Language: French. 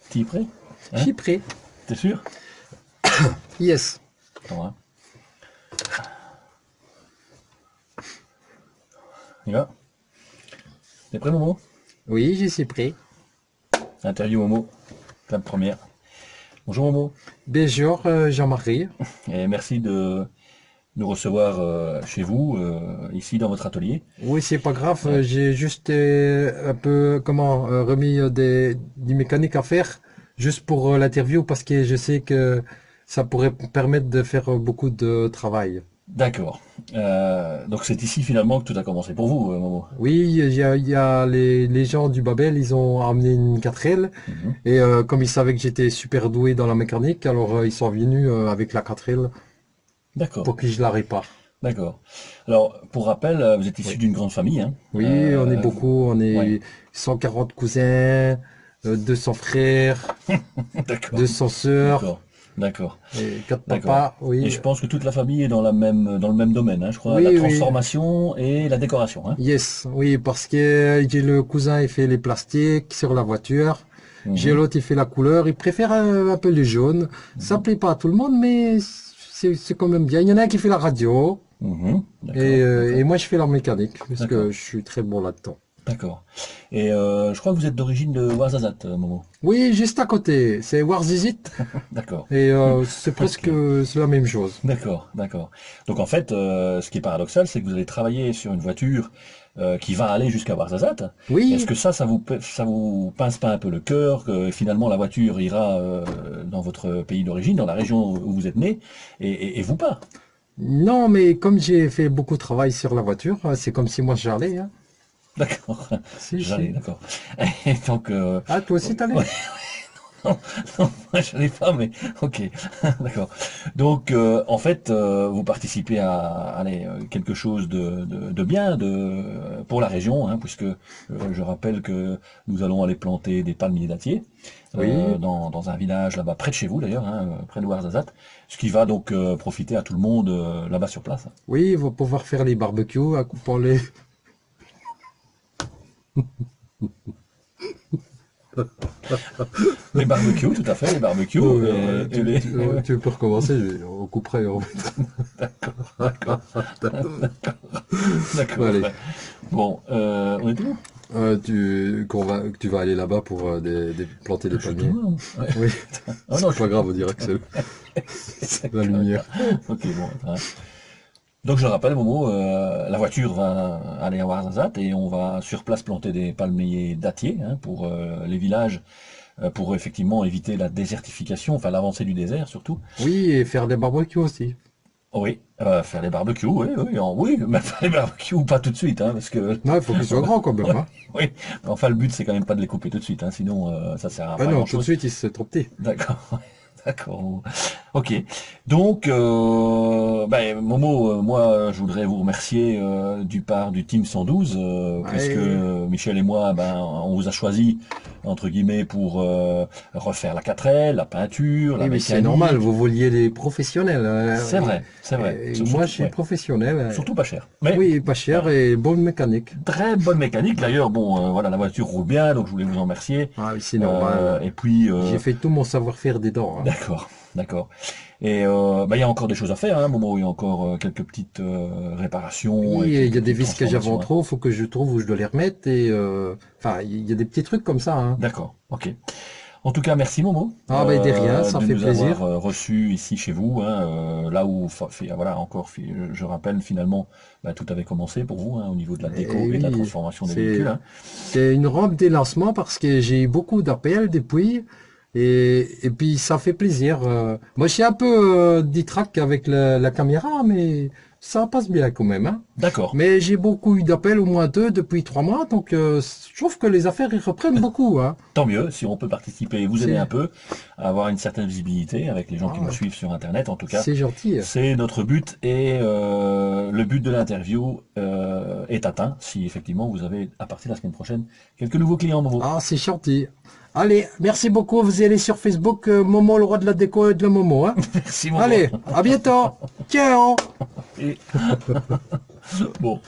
T'y es prêt? Je suis prêt. T'es sûr? Yes. Attends, hein. On y va? T'es prêt, Momo? Oui, je suis prêt. Interview Momo, la première. Bonjour Momo, Bonjour Jean-Marie. et merci de nous recevoir chez vous, ici dans votre atelier. Oui, c'est pas grave. J'ai juste un peu remis des mécaniques à faire juste pour l'interview parce que je sais que ça pourrait permettre de faire beaucoup de travail. D'accord. Donc c'est ici finalement que tout a commencé pour vous, Momo. Oui, il y a les gens du Babel, ils ont amené une 4L Mhm. et comme ils savaient que j'étais super doué dans la mécanique, alors ils sont venus avec la 4L D'accord, pour que je la répare. d'accord. Alors, pour rappel, vous êtes issu Oui. d'une grande famille, hein. Oui, on est beaucoup, on Ouais, est 140 cousins, 200 frères, d'accord, 200 sœurs, d'accord, d'accord, et 4 d'accord. papas, Et oui. je pense que toute la famille est dans le même domaine, hein, je crois, la Oui, oui, transformation et la décoration, hein. yes, oui, parce que j'ai le cousin, il fait les plastiques sur la voiture, j'ai Mhm, l'autre, il fait la couleur, il préfère un peu le jaune. Ça mhm, plaît pas à tout le monde, mais c'est quand même bien. Il y en a un qui fait la radio, mhm. D'accord, et d'accord, moi je fais la mécanique, parce que d'accord. je suis très bon là-dedans. D'accord. Et je crois que vous êtes d'origine de Ouarzazate, Momo. Oui, juste à côté, c'est Warzizit, D'accord. et c'est presque Ok. c'est la même chose. D'accord, d'accord. Donc en fait, ce qui est paradoxal, c'est que vous allez travailler sur une voiture qui va aller jusqu'à Ouarzazate. Est-ce Oui, que ça vous pince pas un peu le cœur que finalement la voiture ira dans votre pays d'origine, dans la région où vous êtes né, et vous pas? non, mais comme j'ai fait beaucoup de travail sur la voiture, c'est comme si moi j'allais, hein. D'accord. Si, J'allais, si. d'accord. Et donc, Ah, toi aussi t'allais? non, non, moi je l'ai pas, mais ok, d'accord. Donc en fait, vous participez à allez, quelque chose de bien pour la région, hein, puisque je rappelle que nous allons aller planter des palmiers dattiers Oui, dans un village là-bas, près de chez vous d'ailleurs, hein, près de Ouarzazate, ce qui va donc profiter à tout le monde là-bas sur place. oui, ils vont pouvoir faire les barbecues, à coupant les... Les barbecues, tout à fait, les barbecues et les... tu peux recommencer, on couperait. D'accord, d'accord. Allez, Bon, on était où? que tu vas aller là-bas pour planter des Je suis tout palmiers. loin, moi. Ouais. Oui, Ah non, c'est pas grave, on dirait que c'est la lumière. ok, bon. Hein. Donc je rappelle, Momo, la voiture va aller à Ouarzazate et on va sur place planter des palmiers dattiers hein, pour les villages, pour effectivement éviter la désertification, enfin l'avancée du désert surtout. Oui, et faire des barbecues aussi. Oui, faire des barbecues, oui, oui, oui, mais faire des barbecues pas tout de suite, hein, parce que Non, il faut qu'ils soient grands quand même, ouais, hein. oui. Enfin, le but c'est quand même pas de les couper tout de suite, hein, sinon ça sert à Ah pas non, tout de grand-chose. suite, c'est trop petit. D'accord, d'accord. Ok. Donc, ben, Momo, moi, je voudrais vous remercier du part du Team 112, puisque Ouais. Michel et moi, ben, on vous a choisi entre guillemets pour refaire la 4L, la peinture, la Oui, mais c'est normal, mécanique. vous vouliez des professionnels, hein. C'est vrai. Et moi, je suis Ouais, professionnel, hein. surtout pas cher. Mais Oui, pas cher voilà. et bonne mécanique. Très bonne mécanique. D'ailleurs, bon, voilà, la voiture roule bien, donc je voulais vous en remercier. Ah oui, c'est normal. Et puis, J'ai fait tout mon savoir-faire dedans, hein. d'accord, d'accord. Et bah, il y a encore des choses à faire, hein, Momo. Il y a encore quelques petites réparations et Oui, il y quelques a des petites vis que j'avais en transformations, hein. trop, faut que je trouve où je dois les remettre et enfin, il y a des petits trucs comme ça, hein. D'accord, ok. En tout cas, merci Momo Ah ben de rien, ça de fait nous avoir plaisir. reçus ici chez vous, hein, là où, voilà, encore, je rappelle finalement, bah, tout avait commencé pour vous, hein, au niveau de la déco Et et de la oui, transformation des véhicules, hein. c'est une rampe des lancements parce que j'ai eu beaucoup d'appels depuis et puis ça fait plaisir. Moi, je suis un peu détraqué avec la caméra, mais ça passe bien quand même, hein. D'accord. Mais j'ai beaucoup eu d'appels, au moins deux depuis 3 mois, donc je trouve que les affaires ils reprennent beaucoup, hein. Tant mieux, si on peut participer et vous aider un C'est peu à avoir une certaine visibilité avec les gens qui nous ah, suivent sur Internet, en tout cas, c'est gentil. c'est notre but et le but de l'interview est atteint si effectivement vous avez, à partir de la semaine prochaine, quelques nouveaux clients nouveaux. Ah, c'est gentil. Allez, merci beaucoup. Vous allez sur Facebook, Momo, le roi de la déco et de la Momo, hein. Merci Momo. Allez, à bientôt. Ciao. Et bon.